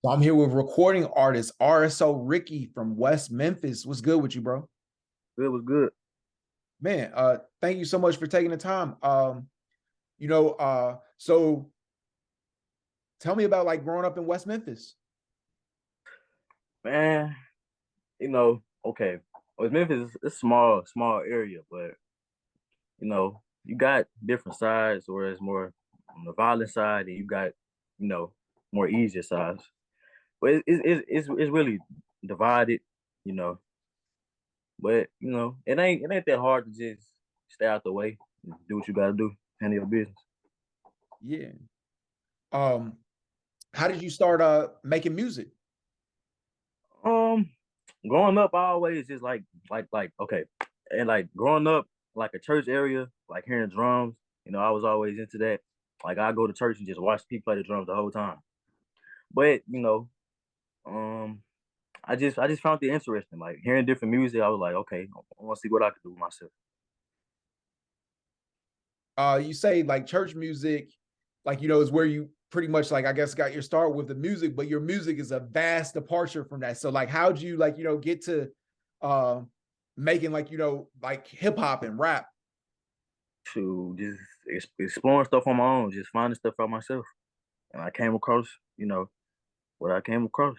So I'm here with recording artist RSORickeyyy from West Memphis. What's good with you, bro? It was good. Man, thank you so much for taking the time. So tell me about like growing up in West Memphis. Man, okay. Well, Memphis is a small area, but you got different sides where it's more on the violent side, and you got, more easier sides. But it's really divided, you know. But it ain't that hard to just stay out the way, do what you gotta do, handle your business. Yeah. Um, how did you start making music? Um, Growing up, I always just like okay, and like growing up like a church area, like hearing drums. I was always into that. Like I go to church and just watch people play the drums the whole time. But um, I just found it interesting. Like hearing different music, I was like, okay, I want to see what I could do with myself. You say like church music, like is where you pretty much like I guess got your start with the music, but your music is a vast departure from that. So like how'd you like, get to uh making like, like hip hop and rap? To just exploring stuff on my own, just finding stuff out myself, and I came across, what I came across.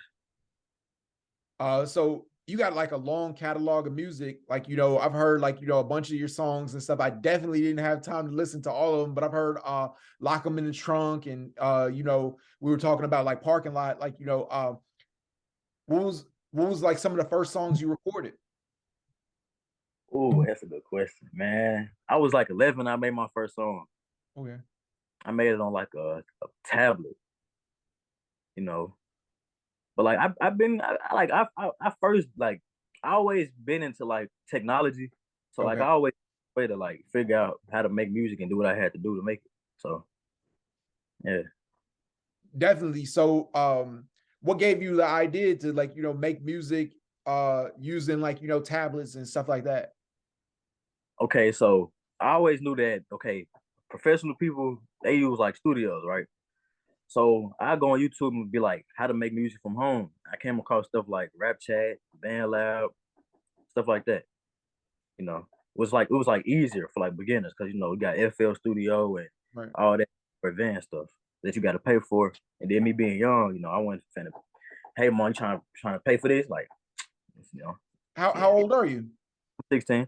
So you got like a long catalog of music. Like, I've heard like, a bunch of your songs and stuff. I definitely didn't have time to listen to all of them, but I've heard Lock 'em in the Trunk and we were talking about like Parking Lot, like, what was like some of the first songs you recorded? Oh, that's a good question, man. I was like 11. I made my first song. Okay. I made it on like a tablet, you know. But like I've been I first like I always been into like technology, so like Okay. I always way to like figure out how to make music and do what I had to do to make it. So yeah. Definitely. So what gave you the idea to like, make music using like, tablets and stuff like that? Okay, so I always knew that professional people they use like studios, right? So I go on YouTube and be like, how to make music from home. I came across stuff like Rap Chat, Band Lab, stuff like that. It was like easier for like beginners because we got FL Studio and Right. all that for advanced stuff that you got to pay for. And then me being young, I wasn't finna, hey man, you trying to pay for this? Like, you know, How yeah, old are you? 16.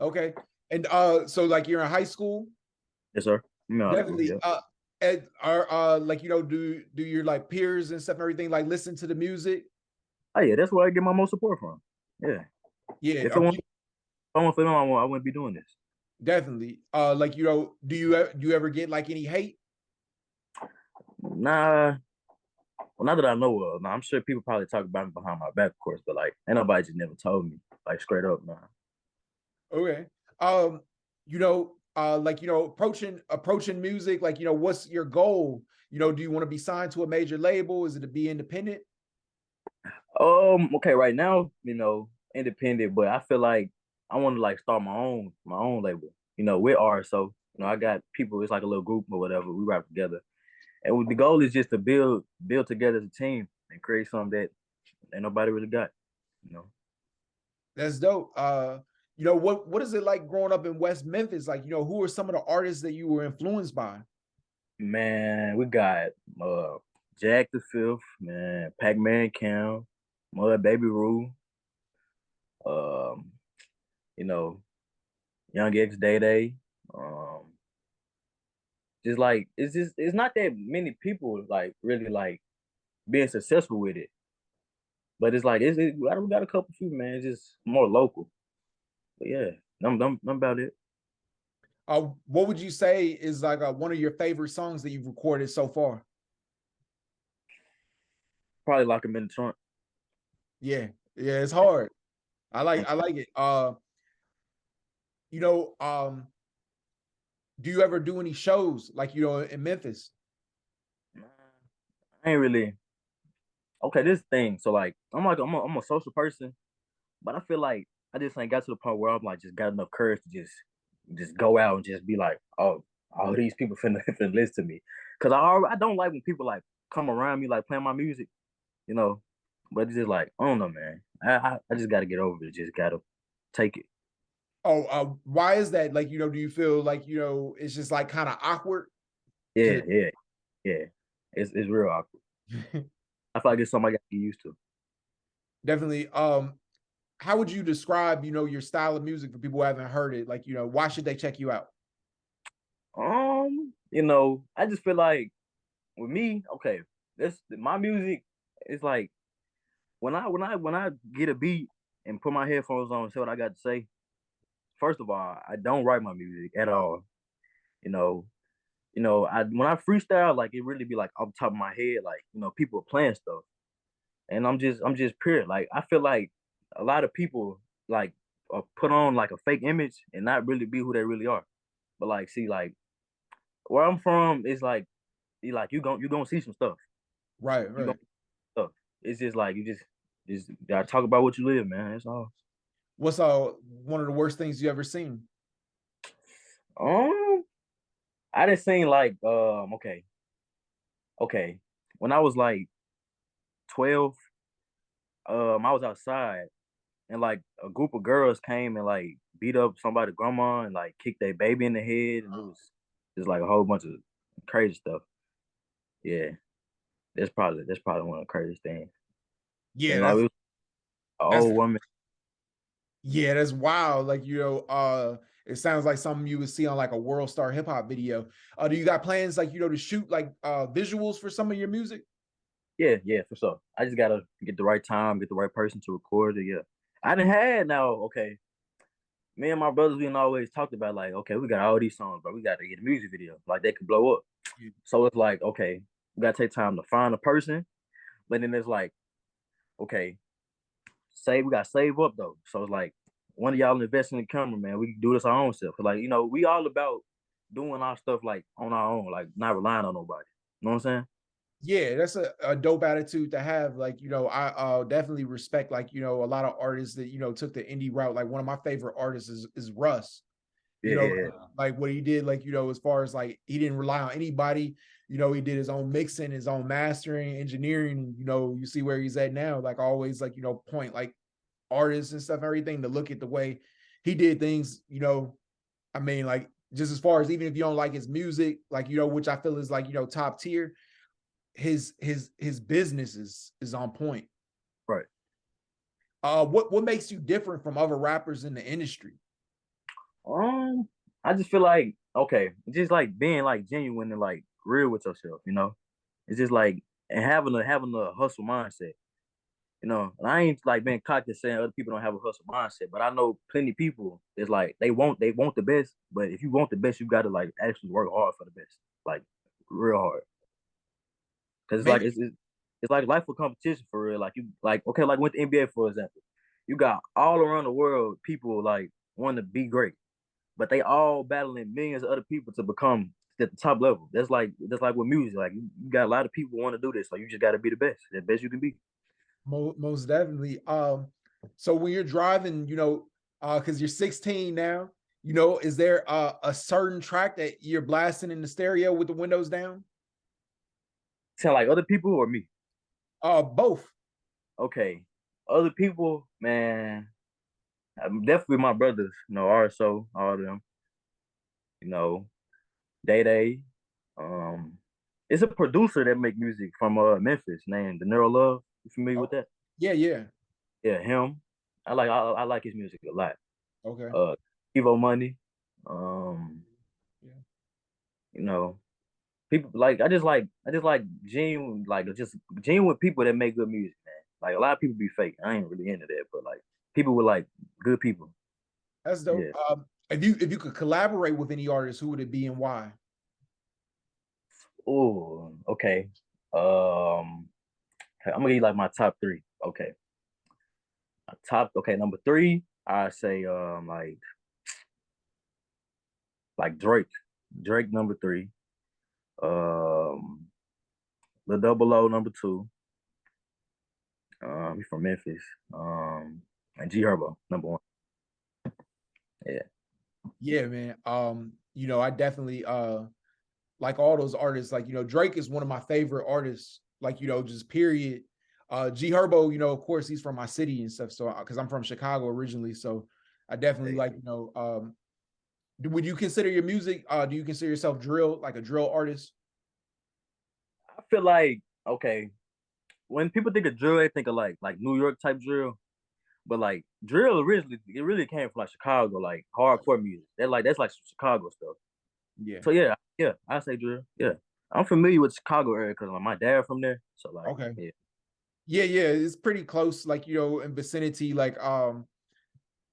Okay. And so like you're in high school? Yes, sir. I school, Definitely. yeah. And are like do your like peers and stuff and everything like listen to the music? Oh yeah, that's where I get my most support from. Yeah. Yeah, If it weren't, if I wasn't for them, I wouldn't be doing this. definitely. Like do you ever get like any hate? Nah. Well, not that I know of. Nah, I'm sure people probably talk about me behind my back, of course, but like, ain't nobody just never told me, like, straight up, nah. Okay. Like approaching music, like what's your goal? Do you want to be signed to a major label? Is it to be independent? Okay, right now, independent, but I feel like I want to like start my own label, with art. So, I got people, it's like a little group or whatever, we rap together. And the goal is just to build together as a team and create something that ain't nobody really got, you know. That's dope. What is it like growing up in West Memphis? Like, who are some of the artists that you were influenced by? Man, we got uh Jack the Fifth, man, Pac-Man Cam, Mud Baby Rue, um, you know, Young X Day Day. Um, just like it's not that many people like really like being successful with it. But it's like we got a couple few, man. It's just more local. But yeah, I'm about it. What would you say is like one of your favorite songs that you've recorded so far? Probably lock him in the trunk. Yeah, yeah, it's hard. I like it. You know, do you ever do any shows like in Memphis? I ain't really okay. This thing, so like I'm a social person, but I feel like I just ain't got to the point where I'm like just got enough courage to just go out and just be like, oh, all these people finna listen to me, cause I don't like when people like come around me like playing my music. you know. But it's just like, I don't know, man. I just gotta get over it. Just gotta take it. Oh, why is that? Like, do you feel like, it's just like kind of awkward? Yeah, yeah, yeah. It's real awkward. I feel like it's something I gotta get used to. Definitely. How would you describe, your style of music for people who haven't heard it? Like, why should they check you out? I just feel like with me, okay, this my music is like when I get a beat and put my headphones on and say what I got to say. First of all, I don't write my music at all. You know, I when I freestyle, like it really be like off the top of my head, like people are playing stuff, and I'm just pure. Like I feel like a lot of people like put on like a fake image and not really be who they really are. But like, see, like where I'm from is like you gonna see some stuff. Right, You gonna right. stuff. It's just like you just gotta talk about what you live, man. That's all. What's one of the worst things you ever seen? Um, I didn't seen like okay. When I was like 12, I was outside and like a group of girls came and like beat up somebody's grandma and like kicked their baby in the head and it was just like a whole bunch of crazy stuff. Yeah, that's probably one of the craziest things. Yeah, And like it was an that's old woman. yeah, that's wild. Like, it sounds like something you would see on like a world star hip hop video. Do you got plans like, to shoot like visuals for some of your music? Yeah, yeah, for sure. I just gotta get the right time, get the right person to record it. Yeah, I done had now. Okay, me and my brothers, we done always talked about like, okay, we got all these songs, but we got to get a music video, like they could blow up. Yeah. So it's like, okay, we gotta take time to find a person, but then it's like, okay, save, we gotta save up though. So it's like, one of y'all invest in the camera, man. We can do this our own self. Like, we all about doing our stuff like on our own, like not relying on nobody. You know what I'm saying? Yeah, that's a dope attitude to have. Like, I definitely respect like, a lot of artists that, took the indie route. Like one of my favorite artists is Russ. Yeah, yeah, yeah. Like what he did, like, as far as like he didn't rely on anybody, he did his own mixing, his own mastering, engineering, you see where he's at now. Like always, like, point like artists and stuff, everything to look at the way he did things, I mean, like just as far as even if you don't like his music, like, which I feel is like, top tier, his business is on point. Right. What makes you different from other rappers in the industry? Um, I just feel like okay, just like being like genuine and like real with yourself. It's just like and having a hustle mindset. And I ain't like being cocky saying other people don't have a hustle mindset, but I know plenty of people is like they want the best, but if you want the best, you gotta like actually work hard for the best, like real hard. Cause it's like Maybe it's like life for competition for real. Like you like okay, like with the NBA for example, you got all around the world people like want to be great, but they all battling millions of other people to become at the top level. That's like with music. Like you got a lot of people want to do this, so you just got to be the best you can be. most definitely. So when you're driving, because you're 16 now, is there a certain track that you're blasting in the stereo with the windows down? Tell like other people or me. Both. Okay, other people, man, definitely my brothers. RSO, all of them. You know, Day Day. Um, it's a producer that make music from Memphis named The Neural Love. You familiar with Oh, that? yeah, yeah. Yeah, him. I like his music a lot. Okay. Uh, Evo Money. Um, Yeah. you know, people like I just like genuine just genuine people that make good music, man. Like a lot of people be fake. I ain't really into that, but like people with like good people. That's dope. Yeah. If you could collaborate with any artist, who would it be and why? Oh, okay. Um, I'm gonna give you like my top three. Okay. Number three, I say like Drake. Drake number three. Um the double O number two. He's from Memphis. And G Herbo number one. Yeah. Yeah, man. I definitely like all those artists. Like, Drake is one of my favorite artists, like, just period. G Herbo, you know, of course, he's from my city and stuff. So because I'm from Chicago originally, so I definitely like, you know, would you consider your music? Do you consider yourself drill, like a drill artist? I feel like, okay, when people think of drill, they think of like New York type drill. But like drill originally, it really came from like Chicago, like hardcore music. That's like some Chicago stuff. Yeah. So yeah, I say drill. Yeah, I'm familiar with Chicago area because like, my dad from there. So like, Okay. yeah, Yeah, it's pretty close, like, you know, in vicinity, like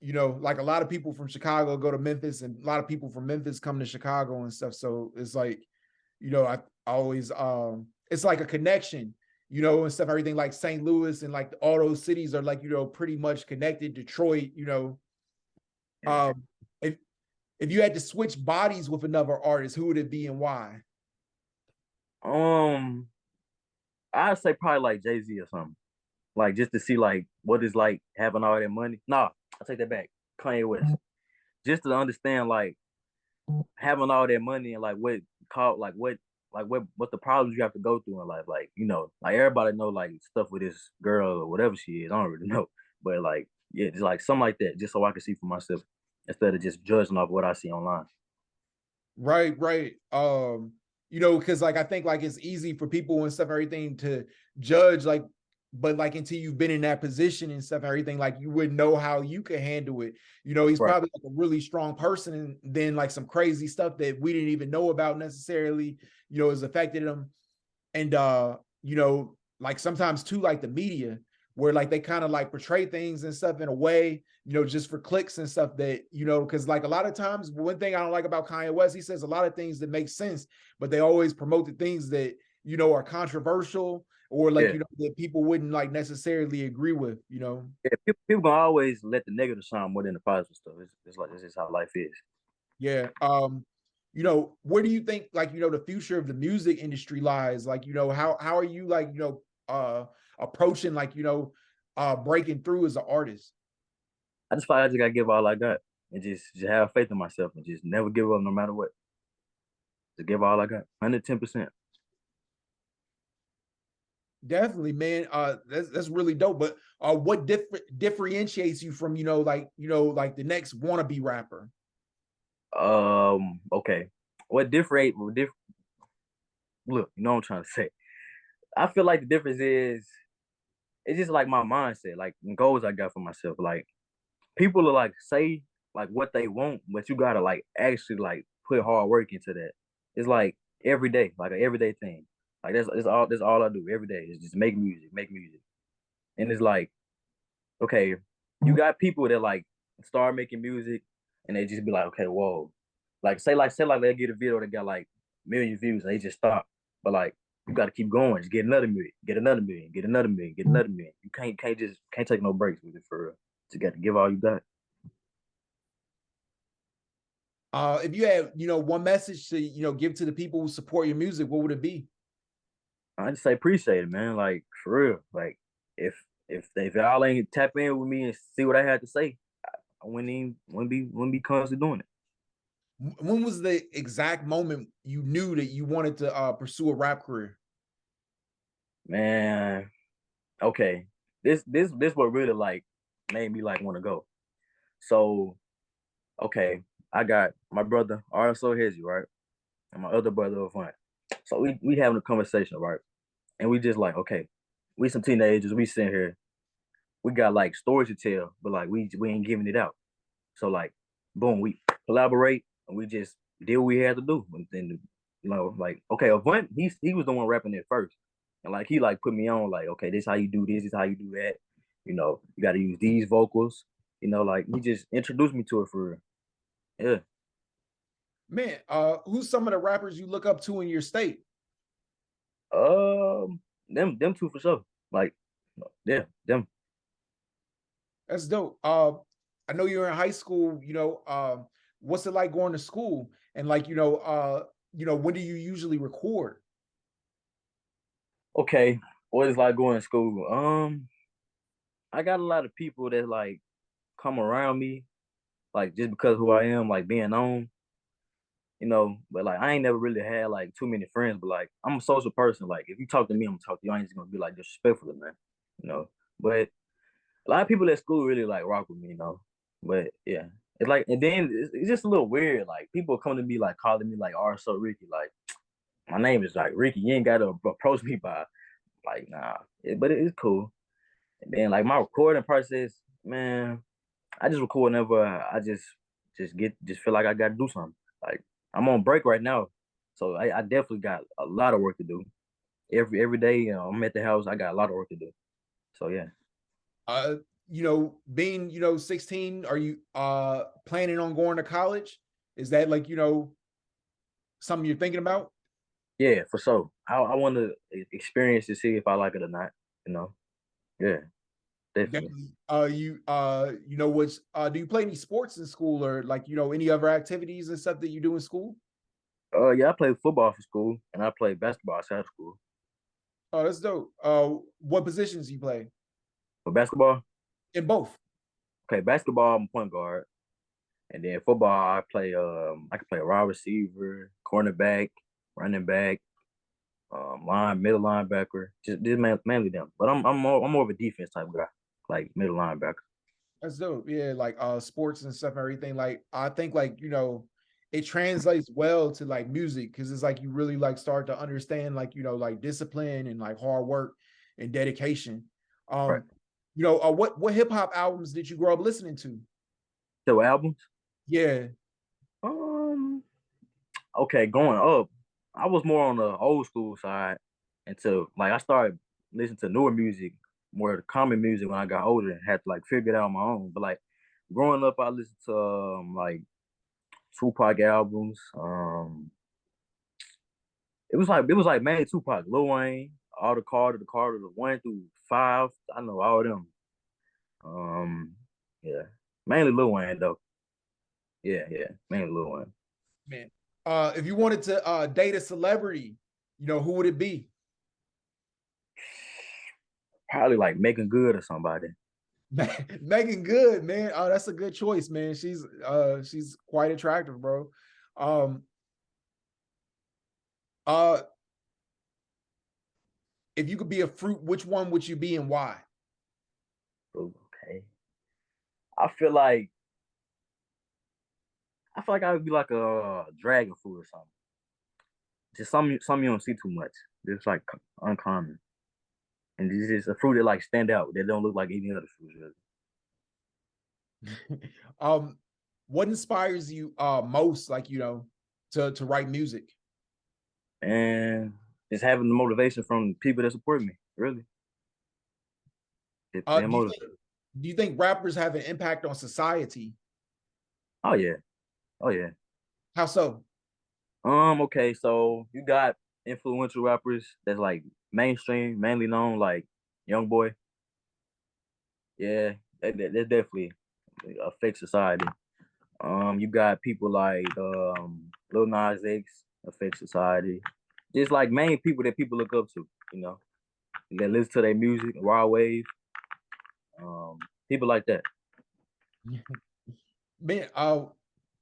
you know, like a lot of people from Chicago go to Memphis and a lot of people from Memphis come to Chicago and stuff. So it's like, you know, I always it's like a connection, you know, and stuff, everything like St. Louis and like all those cities are like, you know, pretty much connected. Detroit, you know. yeah. Um if if you had to switch bodies with another artist, who would it be and why? Um, I'd say probably like Jay-Z or something. Like just to see like what is like having all that money. Nah, I take that back. Kanye West. Just to understand like having all that money and like what called like what the problems you have to go through in life. Like, you know, like everybody know like stuff with this girl or whatever she is. I don't really know. But like, yeah, it's like something like that, just so I can see for myself instead of just judging off what I see online. Right. You know, because like I think like it's easy for people and stuff, everything to judge, like, but like until you've been in that position and stuff, everything, like you wouldn't know how you could handle it. You know, he's Right. probably like a really strong person, and then like some crazy stuff that we didn't even know about necessarily, you know, has affected him. And you know, like sometimes too, like the media, where like they kind of like portray things and stuff in a way, you know, just for clicks and stuff that, you know, because like a lot of times, one thing I don't like about Kanye West, he says a lot of things that make sense, but they always promote the things that, you know, are controversial or like, Yeah. you know, that people wouldn't like necessarily agree with, you know. Yeah. People gonna always let the negative shine more than the positive stuff. It's like this is how life is. Yeah. You know, where do you think like, you know, the future of the music industry lies? Like, you know, how are you like, you know, approaching like, you know, breaking through as an artist? I just feel like I just gotta give all I got and just have faith in myself and just never give up no matter what. Just give all I got. 110%. Definitely, man. That's really dope. But what differentiates you from, you know, like the next wannabe rapper? Okay. What look, you know what I'm trying to say. I feel like the difference is it's just like my mindset, like goals I got for myself. Like people are like say like what they want, but you gotta like actually like put hard work into that. It's like every day, like an everyday thing. Like that's all I do every day is just make music. And it's like, okay, you got people that like start making music and they just be like, okay, whoa. Like say they get a video that got like million views and they just stop. But like you gotta keep going, just get another million, get another million, get another million, get another million. You can't take no breaks with it for real. You got to give all you got. If you had, you know, one message to, you know, give to the people who support your music, what would it be? I just say appreciate it, man. Like for real. Like if if y'all ain't tap in with me and see what I had to say, I wouldn't be constantly doing it. When was the exact moment you knew that you wanted to pursue a rap career? Man, okay. This what really like made me like want to go. So okay, I got my brother RSORickeyyy, right? And my other brother Avant. So we having a conversation, right? And we just like, okay, we some teenagers, we sitting here, we got like stories to tell, but like we ain't giving it out. So like, boom, we collaborate and we just did what we had to do. And then, you know, like, okay, Avant, he was the one rapping it first. And like he like put me on, like, okay, this how you do this is how you do that. You know, you gotta use these vocals. You know, like he just introduced me to it for real. Yeah. Man, who's some of the rappers you look up to in your state? Them two for sure. Like, yeah, them. That's dope. I know you're in high school, you know, what's it like going to school? And like, you know, when do you usually record? Okay. What is like going to school? I got a lot of people that like come around me, like just because who I am, like being known, you know. But like I ain't never really had like too many friends. But like I'm a social person. Like if you talk to me, I'm gonna talk to you. I ain't just gonna be like disrespectful, man. you know. But a lot of people at school really like rock with me, you know. But yeah, it's like, and then it's just a little weird. Like people come to me like calling me like RSORickeyyy. Like my name is like Ricky. You ain't got to approach me by like nah. But it's cool. And then like my recording process, man, I just record whenever I just feel like I gotta do something. Like I'm on break right now, so I definitely got a lot of work to do. Every day, you know, I'm at the house. I got a lot of work to do. So yeah. Uh, being 16, are you planning on going to college? Is that like something you're thinking about? Yeah, for sure. I want to experience to see if I like it or not. You know. Yeah, definitely. Definitely. Which do you play any sports in school or like any other activities and stuff that you do in school? Yeah, I played football for school and I played basketball outside of school. Oh, that's dope. What positions you play? For basketball, In both. okay, basketball I'm point guard, and then football I can play a wide receiver, cornerback, running back, middle linebacker. Just mainly them. But I'm more of a defense type guy, like middle linebacker. That's dope. Yeah, like sports and stuff and everything. Like I think like, it translates well to like music because it's like you really like start to understand like, like discipline and like hard work and dedication. Right. Um, what hip hop albums did you grow up listening to? So albums. Yeah. Um. Okay, growing up, I was more on the old school side until like I started listening to newer music, more the common music when I got older and had to like figure it out on my own. But like growing up, I listened to like Tupac albums. It was like mainly Tupac, Lil Wayne, all the Carter, the 1 through 5. I know all of them. Um, yeah, mainly Lil Wayne though. Yeah, mainly Lil Wayne. Man. If you wanted to date a celebrity, who would it be? Probably like Making Good or somebody. Megan Good, man. Oh, that's a good choice, man. She's quite attractive, bro. Um, uh, if you could be a fruit, which one would you be and why? Okay. I feel like I would be like a dragon fruit or something. Just some you don't see too much. Just like uncommon. And this is a fruit that like stand out. They don't look like any other fruits really. um, what inspires you most, like to write music? And just having the motivation from people that support me, really. Uh, They're do you think motivated. do you think rappers have an impact on society? Oh yeah. Oh yeah. How so? Okay, so you got influential rappers that's like mainstream, mainly known like Young Boy. Yeah, that definitely affects society. You got people like Lil Nas X affect society. Just like main people that people look up to, you know, that listen to their music, raw wave, um, people like that. Man,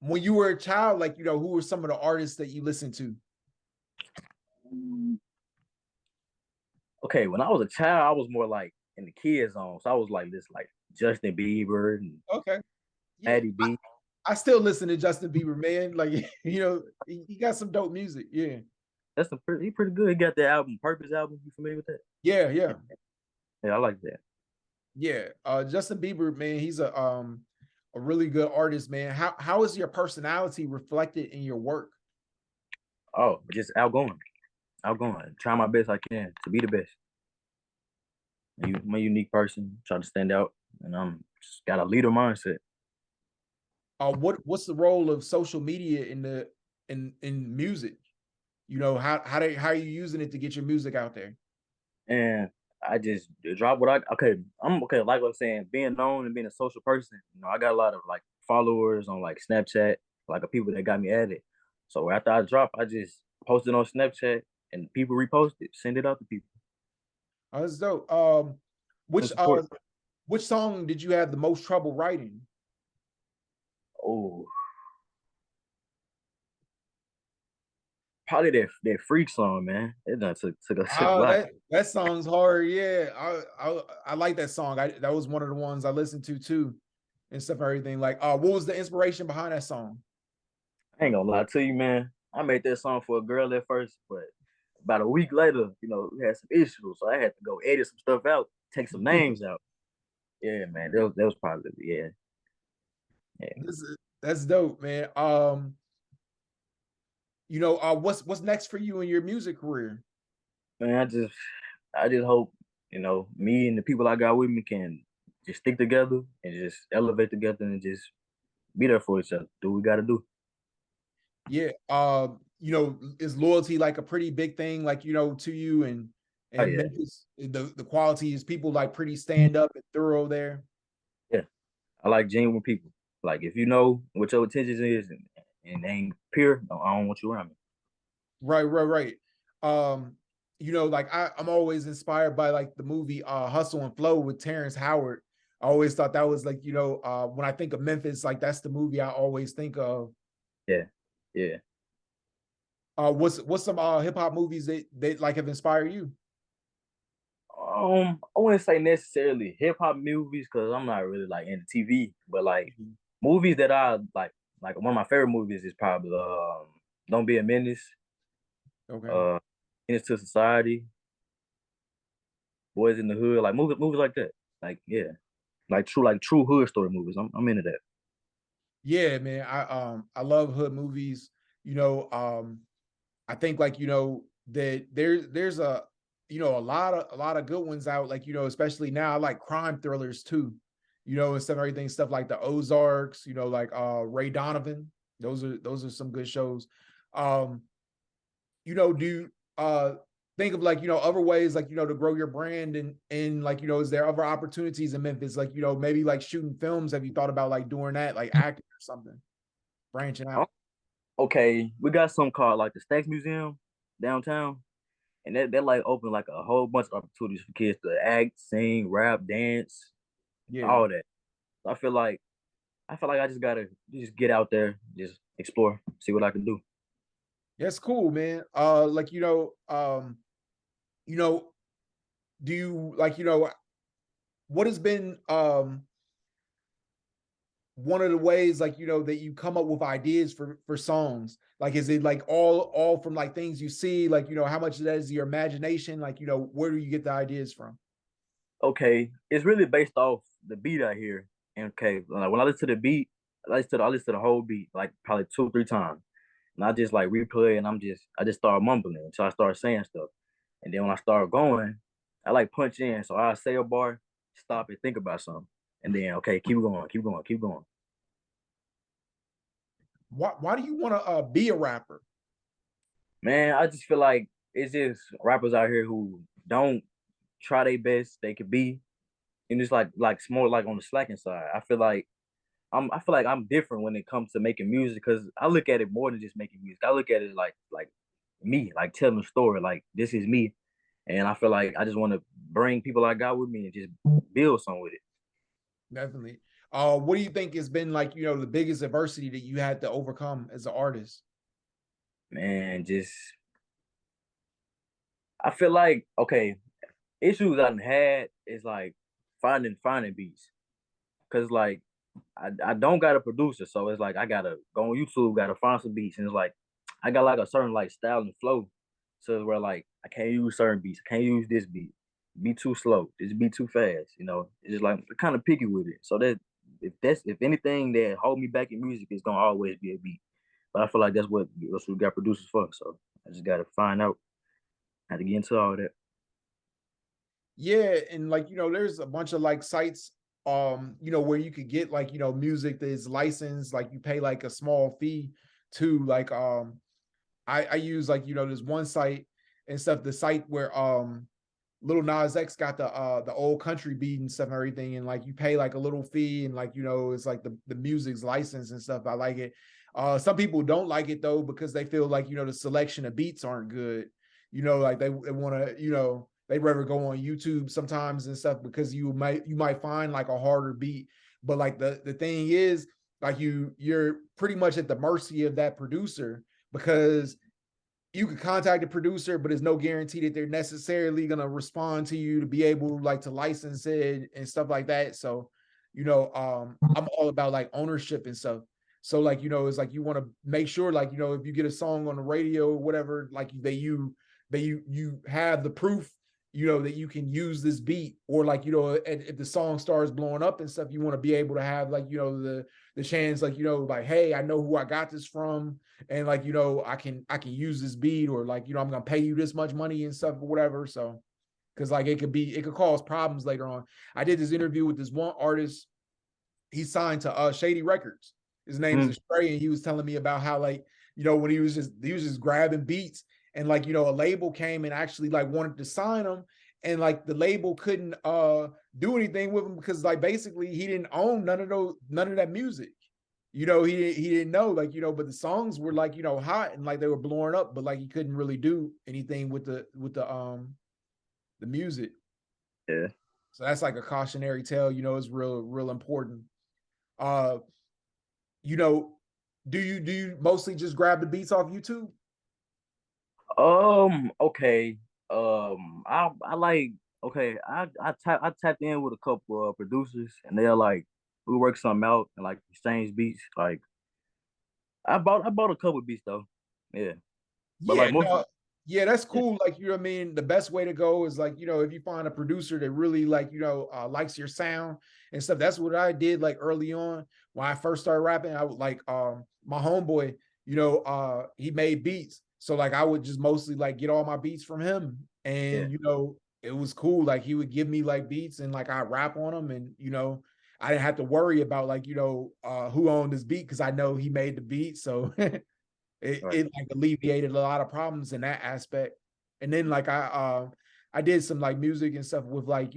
when you were a child, like who were some of the artists that you listened to? Okay, when I was a child, I was more like in the kids zone, so I was like this, like Justin Bieber and Okay, yeah, Patty B. I still listen to Justin Bieber, man. Like he got some dope music. Yeah, He pretty good. He got the album, Purpose album. You familiar with that? yeah, yeah, Yeah, I like that. yeah. Justin Bieber, man, he's a really good artist, man. How is your personality reflected in your work? Oh, just outgoing. Try my best I can to be the best. I'm a unique person. Try to stand out, and I'm just got a leader mindset. What's the role of social media in music? How are you using it to get your music out there? And I just drop what I okay. I'm okay. Like what I'm saying, being known and being a social person. You know, I got a lot of like followers on like Snapchat, like people that got me added. So after I drop, I just post it on Snapchat, and people repost it, send it out to people That's dope. and Which support. which song did you have the most trouble writing? Oh, Probably that freak song, man. It done took us to the Oh, block. that song's hard. Yeah, I like that song. That was one of the ones I listened to too, and stuff. Everything like, what was the inspiration behind that song? I ain't gonna lie to you, man. I made that song for a girl at first, but about a week later, we had some issues, so I had to go edit some stuff out, take some names out. Yeah, man, that was probably yeah. That's dope, man. What's next for you in your music career? Man, I just hope me and the people I got with me can just stick together and just elevate together and just be there for each other. Do what we got to do. Yeah. Is loyalty like a pretty big thing, like, to you Oh and yeah, Memphis, the quality is people like pretty stand up and thorough there. yeah. I like genuine people. Like if you know what your intentions is and they ain't pure, I don't want you around me. Right, right, right. Like I'm always inspired by like the movie Hustle and Flow with Terrence Howard. I always thought that was like, when I think of Memphis, like that's the movie I always think of. Yeah, yeah. What's some hip hop movies that like have inspired you? I wouldn't say necessarily hip hop movies because I'm not really like into TV, but like Mhm. movies that I like one of my favorite movies is probably Don't Be a Menace, Okay. uh, Menace to Society, Boys in the Hood, like movies like that. Like yeah, like true hood story movies. I'm into that. Yeah, man. I love hood movies. You know, I think like, that there's a lot of good ones out, like, especially now. I like crime thrillers too, and stuff, everything, stuff like the Ozarks, like Ray Donovan. Those are some good shows. Um, do you think of like, other ways like, to grow your brand and like, is there other opportunities in Memphis? Like, maybe like shooting films. Have you thought about like doing that, like acting or something, branching Oh, out? okay, we got some called like the Stacks Museum downtown, and that like open like a whole bunch of opportunities for kids to act, sing, rap, dance, Yeah. all that. So I feel like I just gotta just get out there, just explore, see what I can do. That's cool, man. Like, you know, do you like, what has been one of the ways like, that you come up with ideas for songs? Like, is it like all from like things you see? Like, how much of that is your imagination? Like, where do you get the ideas from? Okay, it's really based off the beat I hear. And okay, like when I listen to the beat, I listen to the whole beat like probably 2 or 3 times, and I just like replay, and I just start mumbling until I start saying stuff, and then when I start going, I like punch in. So I say a bar, stop and think about something, and then okay, keep going, keep going, keep going. Why do you want to be a rapper? Man, I just feel like it's just rappers out here who don't try their best they could be, and it's like more like on the slacking side. I feel like I'm different when it comes to making music because I look at it more than just making music. I look at it like me, like telling a story. Like this is me, and I feel like I just want to bring people I got with me and just build something with it. Definitely. What do you think has been like, the biggest adversity that you had to overcome as an artist? Man, just I feel like okay, issues I've had is like finding beats because like I don't got a producer, so it's like I gotta go on YouTube, gotta find some beats, and it's like I got like a certain like style and flow, so it's where like I can't use certain beats, I can't use this beat, be too slow, this be too fast, It's just like kind of picky with it. So that if anything that hold me back in music is gonna always be a beat, but I feel like that's what we got producers for. So I just gotta find out how to get into all that. Yeah, and like, there's a bunch of like sites, where you could get like, music that is licensed, like you pay like a small fee to like, I use like, there's one site and stuff, the site where Little Nas X got the old country beat and stuff and everything, and like you pay like a little fee, and like, it's like the music's licensed and stuff. I like it. Some people don't like it though because they feel like, the selection of beats aren't good. Like they want to, they'd rather go on YouTube sometimes and stuff because you might find like a harder beat. But like the thing is, like you're pretty much at the mercy of that producer because you could contact the producer, but it's no guarantee that they're necessarily going to respond to you to be able like to license it and stuff like that. So, I'm all about like ownership and stuff. So like, it's like you want to make sure like, if you get a song on the radio or whatever, like you have the proof, that you can use this beat, or like, if the song starts blowing up and stuff, you want to be able to have like, the chance, like, like, hey, I know who I got this from, and like, I can use this beat, or like, I'm gonna pay you this much money and stuff or whatever. So because like it could cause problems later on. I did this interview with this one artist. He's signed to Shady Records. His name is Astray, and he was telling me about how like, when he was just grabbing beats, and like, a label came and actually like wanted to sign him, and like the label couldn't do anything with him because like basically he didn't own none of that music. He didn't know, like, but the songs were like, hot, and like they were blowing up, but like he couldn't really do anything with the music. Yeah. So that's like a cautionary tale, it's real important. Uh, you know, do you mostly just grab the beats off YouTube? Okay. I like, okay, I tapped in with a couple of producers, and they're like, we work something out and like exchange beats. Like I bought a couple beats though. Yeah. But Yeah, like most, no, yeah, that's yeah, cool. Like, what I mean? The best way to go is like, if you find a producer that really like, likes your sound and stuff. That's what I did like early on when I first started rapping. I would like my homeboy, he made beats. So like I would just mostly like get all my beats from him. yeah, And it was cool. Like he would give me like beats, and like I rap on them, and I didn't have to worry about like, who owned this beat, because I know he made the beat. So right. it like alleviated a lot of problems in that aspect. And then like I did some like music and stuff with like,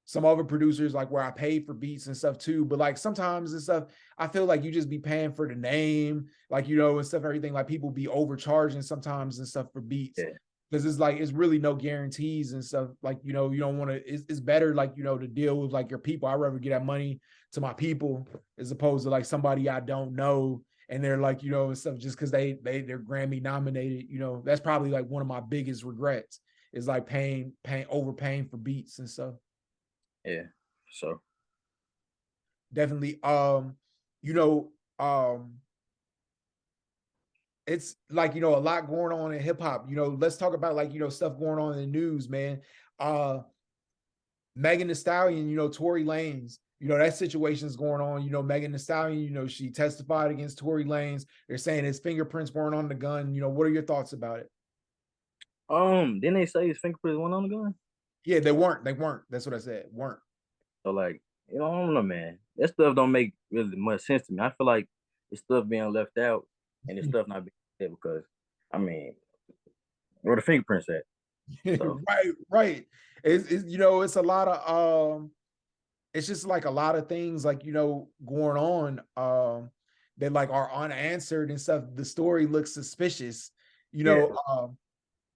some other producers, like where I paid for beats and stuff too. But like sometimes and stuff, I feel like you just be paying for the name, like, and stuff, everything. Like people be overcharging sometimes and stuff for beats. Yeah, Because it's like it's really no guarantees and stuff. Like, you don't want to, it's better like, to deal with like your people. I'd rather get that money to my people as opposed to like somebody I don't know, and they're like, and stuff, just because they're Grammy nominated. That's probably like one of my biggest regrets, is like overpaying for beats and stuff. yeah. So Definitely. You know, it's like, a lot going on in hip hop. Let's talk about like, stuff going on in the news, man. Uh Megan Thee Stallion, Tory Lanez, that situation's going on. Megan Thee Stallion, she testified against Tory Lanez. They're saying his fingerprints weren't on the gun. What are your thoughts about it? didn't they say his fingerprints went on the gun? Yeah, they weren't. They weren't. That's what I said. Weren't. So like, I don't know, man. That stuff don't make really much sense to me. I feel like it's stuff being left out and it's stuff not being said because, I mean, where the fingerprints at? So Right, right. It's a lot of it's just like a lot of things like, going on that like are unanswered and stuff. The story looks suspicious. You yeah, know,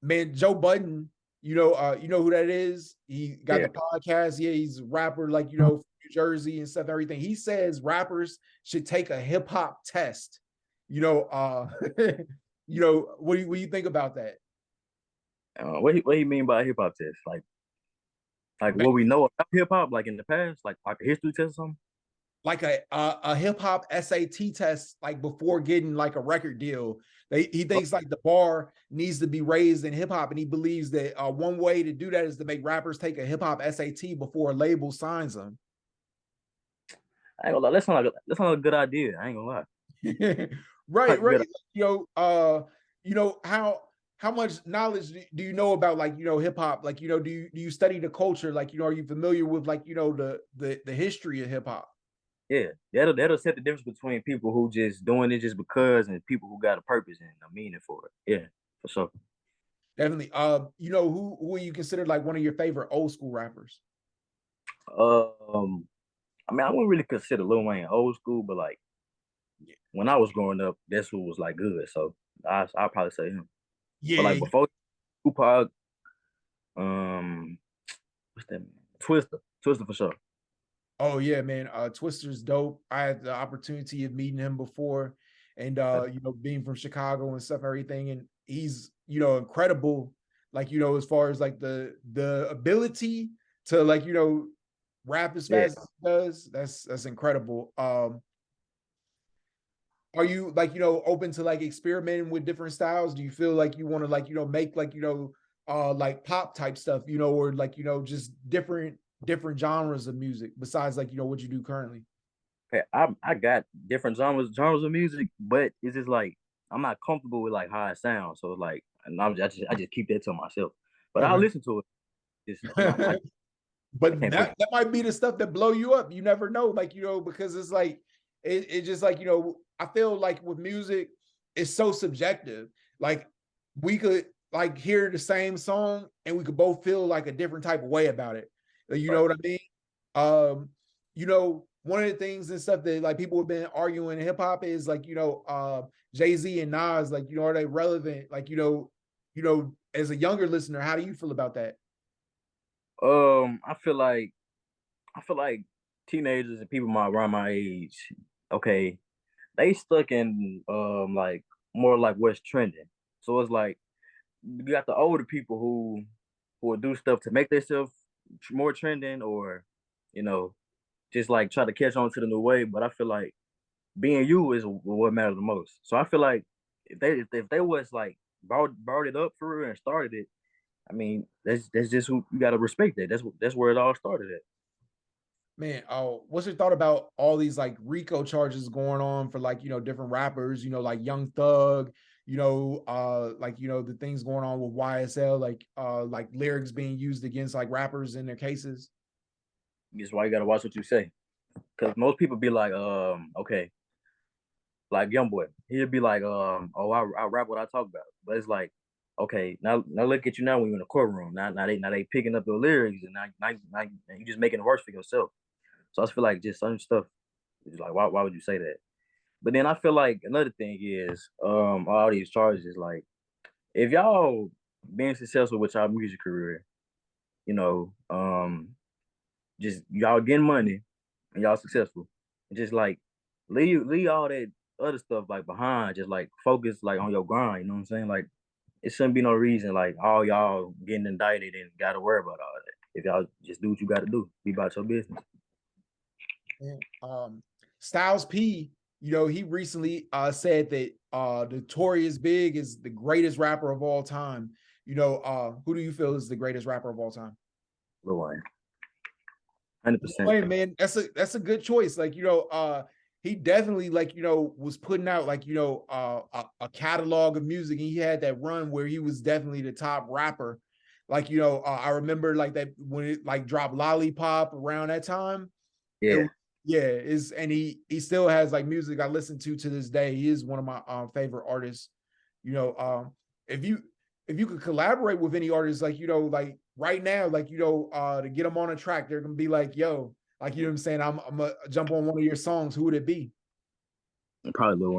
man, Joe Budden, you know who that is? He got yeah. the podcast. Yeah, he's a rapper, like, from New Jersey and stuff, everything. He says rappers should take a hip hop test. You know, what do you think about that? What he mean by hip hop test? Like what we know about hip hop, like in the past, like a history test or something. Like a hip hop SAT test, like before getting like a record deal. He thinks like the bar needs to be raised in hip hop, and he believes that one way to do that is to make rappers take a hip hop SAT before a label signs them. I ain't gonna lie, that's not a good idea. I ain't gonna lie. Right, Like right. good. How much knowledge do you know about like, hip hop? Like, do you study the culture? Like, are you familiar with like, the history of hip hop? Yeah, that'll set the difference between people who just doing it just because and people who got a purpose and a meaning for it. Yeah, for sure. Definitely. Who you consider like one of your favorite old school rappers? Um, I mean, I wouldn't really consider Lil Wayne old school, but like when I was growing up, that's who was like good. So I'll probably say him. But like Yeah. before Tupac, um, what's that man? Twister for sure. Oh yeah, man. Twister's dope. I had the opportunity of meeting him before, and you know, being from Chicago and stuff, everything, and he's, you know, incredible, like, you know, as far as like the ability to, like, you know, rap as Yeah. fast as he does. That's incredible. Are you, like, you know, open to like experimenting with different styles? Do you feel like you want to, like, you know, make, like, you know, like pop type stuff, you know, or like, you know, just different genres of music besides, like, you know, what you do currently? Okay, I got different genres of music, but it's just like I'm not comfortable with like how it sounds. So like, and I just keep that to myself. But I Okay. listen to it. Just I But can't put. that might be the stuff that blow you up. You never know, like, you know, because it's like it just, like, you know, I feel like with music, it's so subjective. Like, we could like hear the same song and we could both feel like a different type of way about it. You know Right. what I mean? Um, you know, one of the things and stuff that like people have been arguing in hip hop is, like, you know, Jay-Z and Nas, like, you know, are they relevant? Like, you know, as a younger listener, how do you feel about that? I feel like teenagers and people around my age, okay, they stuck in like more like what's trending. So it's like you got the older people who will do stuff to make themselves more trending, or you know, just like try to catch on to the new wave. But I feel like being you is what matters the most. So I feel like if they was like brought it up for real and started it, I mean that's just who you gotta respect that. That's where it all started at. Man, oh, what's your thought about all these like RICO charges going on for, like, you know, different rappers, you know, like Young Thug, you know, like, you know, the things going on with YSL, like lyrics being used against like rappers in their cases. That's why you gotta watch what you say. Cause most people be like, okay, like young boy, he'd be like, oh, I rap what I talk about. But it's like, okay, now look at you now when you're in the courtroom. Now they picking up your lyrics, and now you just making it worse for yourself. So I just feel like just some stuff is like, why would you say that? But then I feel like another thing is, all these charges, like if y'all being successful with y'all music career, you know, just y'all getting money and y'all successful, and just like leave all that other stuff like behind, just like focus like on your grind. You know what I'm saying? Like it shouldn't be no reason like all y'all getting indicted and got to worry about all that. If y'all just do what you got to do, be about your business. Yeah. Styles P, you know, he recently said that Notorious Big is the greatest rapper of all time. You know, who do you feel is the greatest rapper of all time? Lil Wayne, 100%. Wayne, man, that's a good choice. Like, you know, he definitely, like, you know, was putting out, like, you know, a catalog of music, and he had that run where he was definitely the top rapper. Like, you know, I remember like that when it like dropped Lollipop around that time. It, Yeah, yeah, is, and he still has like music I listen to this day. He is one of my favorite artists. You know, if you if you could collaborate with any artist, like, you know, like right now, like, you know, to get them on a track, they're gonna be like, yo, like, you know what I'm saying, I'm gonna jump on one of your songs. Who would it be? probably Lil